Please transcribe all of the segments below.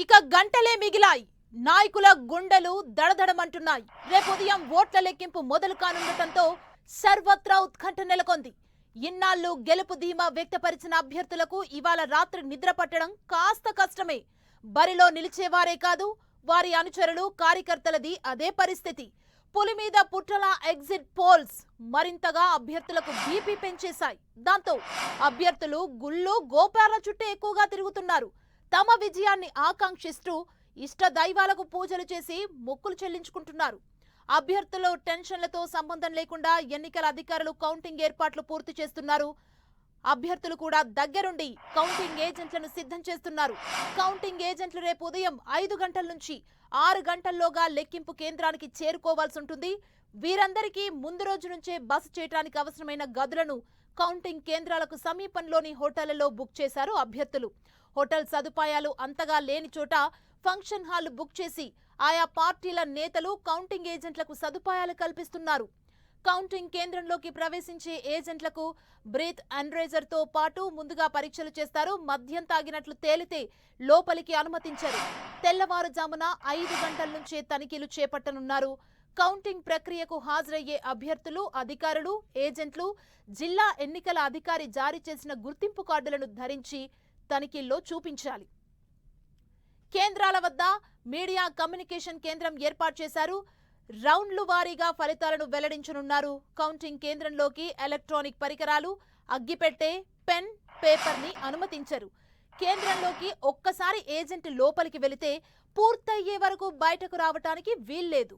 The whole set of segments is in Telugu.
ఇక గంటలే మిగిలాయి. నాయకుల గుండెలు దడదడమంటున్నాయి. రేపు ఉదయం ఓట్ల లెక్కింపు మొదలు కానుండటంతో సర్వత్రా ఉత్కంఠ నెలకొంది. ఇన్నాళ్లు గెలుపు ధీమా వ్యక్తపరిచిన అభ్యర్థులకు ఇవాళ రాత్రి నిద్ర పట్టడం కాస్త కష్టమే. బరిలో నిలిచేవారే కాదు, వారి అనుచరులు కార్యకర్తలది అదే పరిస్థితి. పులి మీద పుట్టల ఎగ్జిట్ పోల్స్ మరింతగా అభ్యర్థులకు బీపీ పెంచేశాయి. దాంతో అభ్యర్థులు గుళ్ళు గోపాల చుట్టూ ఎక్కువగా తిరుగుతున్నారు. తమ విజయాన్ని ఆకాంక్షిస్తూ ఇష్ట దైవాలకు పూజలు చేసి మొక్కులు చెల్లించుకుంటున్నారు. అభ్యర్థులు టెన్షన్లతో సంబంధం లేకుండా ఎన్నికల అధికారులు కౌంటింగ్ ఏర్పాట్లు పూర్తి చేస్తున్నారు. అభ్యర్థులు కూడా దగ్గరుండి కౌంటింగ్ ఏజెంట్లను సిద్ధం చేస్తున్నారు. కౌంటింగ్ ఏజెంట్లు రేపు ఉదయం 5 గంటల నుంచి 6 గంటల్లోగా లెక్కింపు కేంద్రానికి చేరుకోవాల్సి ఉంటుంది. వీరందరికీ ముందు రోజు నుంచే బస చేయడానికి అవసరమైన గదులను కౌంటింగ్ కేంద్రాలకు సమీపంలోని హోటళ్లలో బుక్ చేశారు అభ్యర్థులు. హోటల్ సదుపాయాలు అంతగా లేని చోట ఫంక్షన్ హాల్ బుక్ చేసి ఆయా పార్టీల నేతలు కౌంటింగ్ ఏజెంట్లకు సదుపాయాలు కల్పిస్తున్నారు. కౌంటింగ్ కేంద్రంలోకి ప్రవేశించే ఏజెంట్లకు బ్రీత్ అనలైజర్ తో పాటు ముందుగా పరీక్షలు చేస్తారు. మద్యం తాగినట్లు తేలితే లోపలికి అనుమతించరు. తెల్లవారుజామున 5 గంటల నుంచే తనిఖీలు చేపట్టనున్నారు. కౌంటింగ్ ప్రక్రియకు హాజరయ్యే అభ్యర్థులు, అధికారులు, ఏజెంట్లు జిల్లా ఎన్నికల అధికారి జారీ చేసిన గుర్తింపు కార్డులను ధరించి తనిఖీల్లో చూపించాలి. కేంద్రాల వద్ద మీడియా కమ్యూనికేషన్ కేంద్రం ఏర్పాటు చేశారు. రౌండ్లు వారీగా ఫలితాలను వెల్లడించనున్నారు. కౌంటింగ్ కేంద్రంలోకి ఎలక్ట్రానిక్ పరికరాలు, అగ్గిపెట్టె, పెన్, పేపర్ ని అనుమతించరు. కేంద్రంలోకి ఒక్కసారి ఏజెంట్ లోపలికి వెళితే పూర్తయ్యే వరకు బయటకు రావటానికి వీల్లేదు.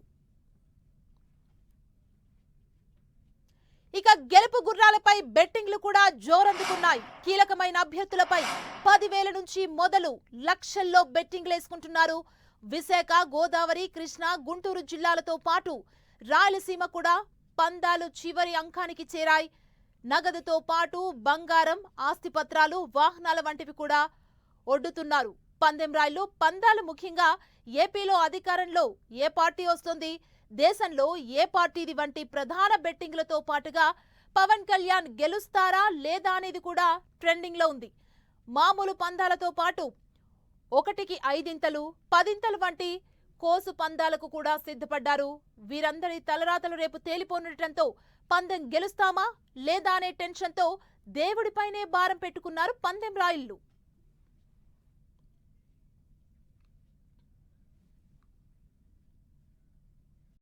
ఇక గెలుపు గుర్రాలపై బెట్టింగ్లు కూడా జోరందుకున్నాయి. కీలకమైన అభ్యర్థులపై 10,000 నుంచి మొదలు లక్షల్లో బెట్టింగ్లేసుకుంటున్నారు. విశాఖ, గోదావరి, కృష్ణా, గుంటూరు జిల్లాలతో పాటు రాయలసీమ కూడా పందాలు చివరి అంకానికి చేరాయి. నగదుతో పాటు బంగారం, ఆస్తిపత్రాలు, వాహనాల వంటివి కూడా ఒడ్డుతున్నారు. పందెం రాయిలు, పందాలు ముఖ్యంగా ఏపీలో అధికారంలో ఏ పార్టీ వస్తుంది, దేశంలో ఏ పార్టీది వంటి ప్రధాన బెట్టింగ్లతో పాటుగా పవన్ కళ్యాణ్ గెలుస్తారా లేదా అనేది కూడా ట్రెండింగ్ లో ఉంది. మామూలు పందాలతో పాటు 1కి 5 10 వంటి కోసు పందాలకు కూడా సిద్ధపడ్డారు. వీరందరి తలరాతలు రేపు తేలిపోనుండటంతో పందెం గెలుస్తామా లేదా అనే టెన్షన్తో దేవుడిపైనే భారం పెట్టుకున్నారు పందెం రాయిళ్లు.